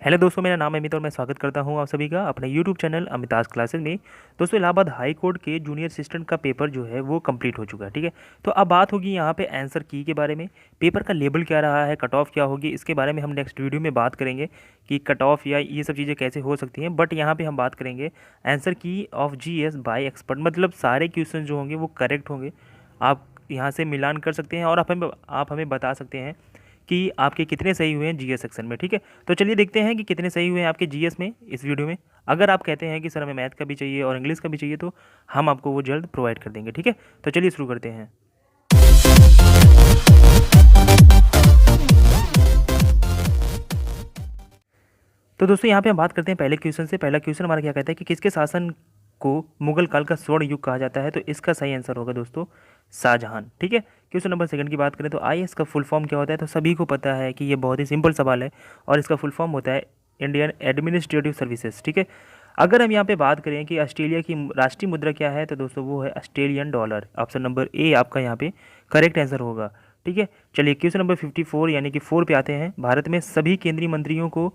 Hello दोस्तों, मेरा नाम है अमित और मैं स्वागत करता हूं आप सभी का अपने यूट्यूब चैनल अमिताज क्लासेस में। दोस्तों, इलाहाबाद हाई कोर्ट के जूनियर असिस्टेंट का पेपर जो है वो कंप्लीट हो चुका है। ठीक है, तो अब बात होगी यहाँ पे आंसर की के बारे में। पेपर का लेवल क्या रहा है, कट ऑफ क्या होगी, इसके बारे में हम नेक्स्ट वीडियो में बात करेंगे कि कट ऑफ या ये सब चीज़ें कैसे हो सकती हैं। बट यहाँ पर हम बात करेंगे आंसर की ऑफ GS बाय एक्सपर्ट, मतलब सारे क्वेश्चन जो होंगे वो करेक्ट होंगे। आप यहाँ से मिलान कर सकते हैं और आप हमें बता सकते हैं कि आपके कितने सही हुए हैं जीएस सेक्शन में। ठीक है, तो चलिए देखते हैं कि कितने सही हुए हैं आपके जीएस में इस वीडियो में। अगर आप कहते हैं कि सर हमें मैथ का भी चाहिए और इंग्लिश का भी चाहिए तो हम आपको वो जल्द प्रोवाइड कर देंगे। ठीक है, तो चलिए शुरू करते हैं। तो दोस्तों यहाँ पे हम बात करते हैं पहले क्वेश्चन से। पहला क्वेश्चन हमारा क्या कहता है कि किसके शासन को मुगल काल का स्वर्ण युग कहा जाता है। तो इसका सही आंसर होगा दोस्तों शाहजहां। ठीक है, क्वेश्चन नंबर सेकंड की बात करें तो IAS का फुल फॉर्म क्या होता है। तो सभी को पता है कि ये बहुत ही सिंपल सवाल है और इसका फुल फॉर्म होता है इंडियन एडमिनिस्ट्रेटिव सर्विसेज। ठीक है, अगर हम यहाँ पे बात करें कि ऑस्ट्रेलिया की राष्ट्रीय मुद्रा क्या है तो दोस्तों वो है Australian dollar. Option number A आपका यहाँ पे करेक्ट आंसर होगा। ठीक है, चलिए क्वेश्चन नंबर 54 यानी कि 4 पे आते हैं। भारत में सभी केंद्रीय मंत्रियों को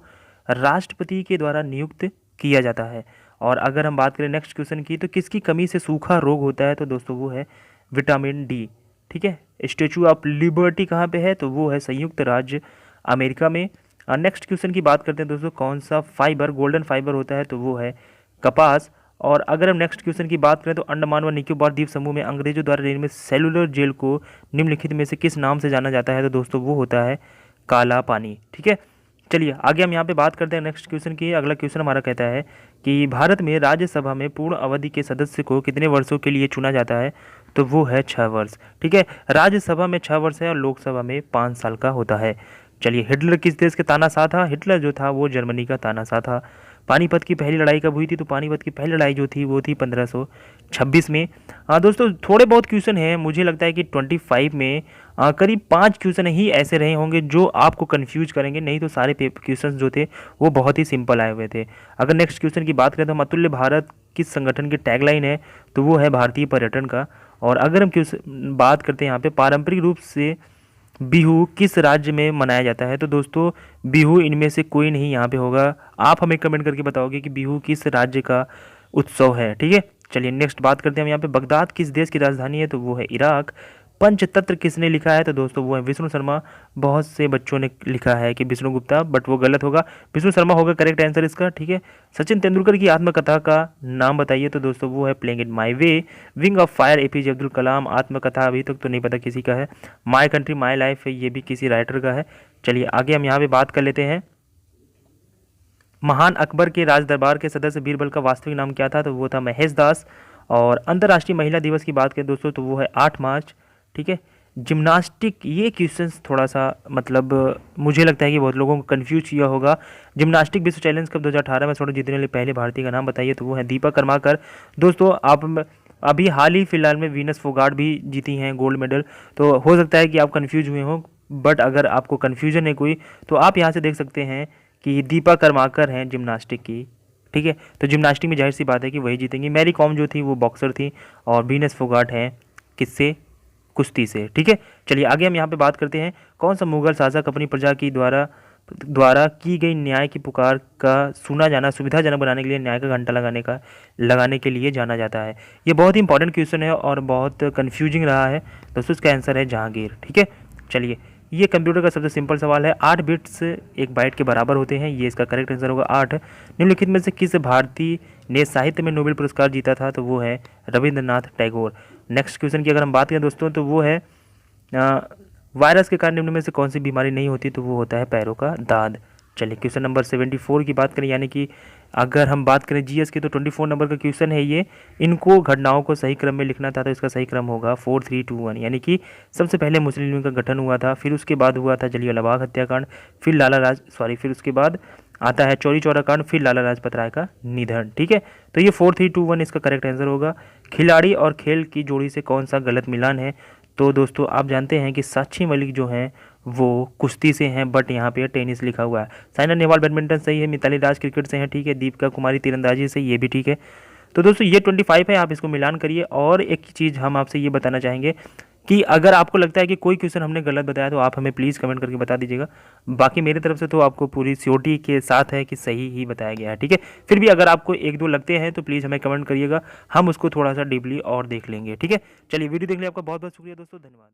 राष्ट्रपति के द्वारा नियुक्त किया जाता है। और अगर हम बात करें नेक्स्ट क्वेश्चन की तो किसकी कमी से सूखा रोग होता है तो दोस्तों वो है विटामिन डी। ठीक है, स्टेचू ऑफ लिबर्टी कहाँ पे है तो वो है संयुक्त राज्य अमेरिका में। नेक्स्ट क्वेश्चन की बात करते हैं दोस्तों, कौन सा फाइबर गोल्डन फाइबर होता है तो वो है कपास। और अगर हम नेक्स्ट क्वेश्चन की बात करें तो अंडमान व निकोबार द्वीप समूह में अंग्रेजों द्वारा निर्मित सेलुलर जेल को निम्नलिखित में से किस नाम से जाना जाता है तो दोस्तों वो होता है काला पानी। ठीक है, चलिए आगे हम यहाँ पे बात करते हैं नेक्स्ट क्वेश्चन की। अगला क्वेश्चन हमारा कहता है कि भारत में राज्यसभा में पूर्ण अवधि के सदस्य को कितने वर्षों के लिए चुना जाता है तो वो है 6 वर्ष। ठीक है, राज्यसभा में 6 वर्ष है और लोकसभा में 5 साल का होता है। चलिए, हिटलर किस देश के तानाशाह था। हिटलर जो था वो जर्मनी का तानाशाह था। पानीपत की पहली लड़ाई कब हुई थी तो पानीपत की पहली लड़ाई जो थी वो थी 1526 में। दोस्तों थोड़े बहुत क्वेश्चन हैं, मुझे लगता है कि 25 में करीब 5 क्वेश्चन ही ऐसे रहे होंगे जो आपको कंफ्यूज करेंगे, नहीं तो सारे क्वेश्चन जो थे वो बहुत ही सिंपल आए हुए थे। अगर नेक्स्ट क्वेश्चन की बात करें तो अतुल्य भारत किस संगठन की टैगलाइन है तो वो है भारतीय पर्यटन का। और अगर हम बात करते हैं यहाँ पे पारंपरिक रूप से बिहू किस राज्य में मनाया जाता है तो दोस्तों बिहू इनमें से कोई नहीं यहाँ पे होगा। आप हमें कमेंट करके बताओगे कि बिहू किस राज्य का उत्सव है। ठीक है, चलिए नेक्स्ट बात करते हैं हम यहाँ पे बगदाद किस देश की राजधानी है तो वो है इराक। पंचतंत्र किसने लिखा है तो दोस्तों वो है विष्णु शर्मा। बहुत से बच्चों ने लिखा है कि विष्णु गुप्ता, बट वो गलत होगा, विष्णु शर्मा होगा करेक्ट आंसर इसका। ठीक है, सचिन तेंदुलकर की आत्मकथा का नाम बताइए तो दोस्तों वो है playing in my way. Wing of fire APJ Abdul Kalam. आत्मकथा अभी तक तो नहीं पता किसी का है। माई कंट्री माई लाइफ है, ये भी किसी राइटर का है। चलिए आगे हम यहाँ पे बात कर लेते हैं। महान अकबर के राज दरबार के सदस्य बीरबल का वास्तविक नाम क्या था तो वो था महेश दास। और अंतर्राष्ट्रीय महिला दिवस की बात करें दोस्तों तो वो है 8 मार्च। ठीक है, जिम्नास्टिक, ये क्वेश्चंस थोड़ा सा मतलब मुझे लगता है कि बहुत लोगों को कंफ्यूज किया होगा। जिम्नास्टिक विश्व चैलेंज कप 2018 में स्वर्ण जीतने वाले पहले भारतीय का नाम बताइए तो वो है दीपा कर्माकर। दोस्तों आप अभी हाल ही फिलहाल में वीनस फोगाट भी जीती हैं गोल्ड मेडल, तो हो सकता है कि आप कंफ्यूज हुए हों। बट अगर आपको कन्फ्यूजन है कोई तो आप यहाँ से देख सकते हैं कि दीपा कर्माकर हैं जिम्नास्टिक की। ठीक है, तो जिम्नास्टिक में जाहिर सी बात है कि वही जीतेंगी। मैरी कॉम जो थी वो बॉक्सर थी और वीनस फोगाट हैं किससे, कुश्ती से। ठीक है, चलिए आगे हम यहाँ पे बात करते हैं। कौन सा मुगल शासक अपनी प्रजा की द्वारा की गई न्याय की पुकार का सुना जाना सुविधाजनक बनाने के लिए न्याय का घंटा लगाने के लिए जाना जाता है। ये बहुत ही इंपॉर्टेंट क्वेश्चन है और बहुत कंफ्यूजिंग रहा है दोस्तों। इसका आंसर है जहांगीर। ठीक है, चलिए ये कंप्यूटर का सबसे सिंपल सवाल है। 8 बिट्स 1 बाइट के बराबर होते हैं, ये इसका करेक्ट आंसर होगा 8। निम्नलिखित में से किस भारतीय ने साहित्य में नोबेल पुरस्कार जीता था तो वो है रविंद्रनाथ टैगोर। नेक्स्ट क्वेश्चन की अगर हम बात करें दोस्तों तो वो है वायरस के कारण निम्न में से कौन सी बीमारी नहीं होती तो वो होता है पैरों का दाद। चलिए क्वेश्चन नंबर 74 की बात करें, यानी कि अगर हम बात करें जीएस की तो 24 नंबर का क्वेश्चन है ये। इनको घटनाओं को सही क्रम में लिखना था तो इसका सही क्रम होगा 4 3 2 1, यानी कि सबसे पहले मुस्लिम लीग का गठन हुआ था, फिर उसके बाद हुआ था जलियांवाला बाग हत्याकांड, फिर उसके बाद आता है चौरी चौरा कांड, फिर लाला लाजपत राय का निधन। ठीक है, तो ये 4 3 2 1 इसका करेक्ट आंसर होगा। खिलाड़ी और खेल की जोड़ी से कौन सा गलत मिलान है तो दोस्तों आप जानते हैं कि साक्षी मलिक जो हैं वो कुश्ती से हैं, बट यहाँ पे टेनिस लिखा हुआ है। साइना नेहवाल बैडमिंटन सही है। मिताली राज क्रिकेट से हैं। ठीक है, दीपिका कुमारी तीरंदाजी से, ये भी ठीक है। तो दोस्तों ये 25 है, आप इसको मिलान करिए। और एक चीज़ हम आपसे ये बताना चाहेंगे कि अगर आपको लगता है कि कोई क्वेश्चन हमने गलत बताया तो आप हमें प्लीज़ कमेंट करके बता दीजिएगा। बाकी मेरी तरफ से तो आपको पूरी श्योरिटी के साथ है कि सही ही बताया गया है, ठीक है। फिर भी अगर आपको एक दो लगते हैं तो प्लीज़ हमें कमेंट करिएगा, हम उसको थोड़ा सा डीपली और देख लेंगे, ठीक है। चलिए वीडियो देखने आपका बहुत बहुत शुक्रिया दोस्तों, धन्यवाद।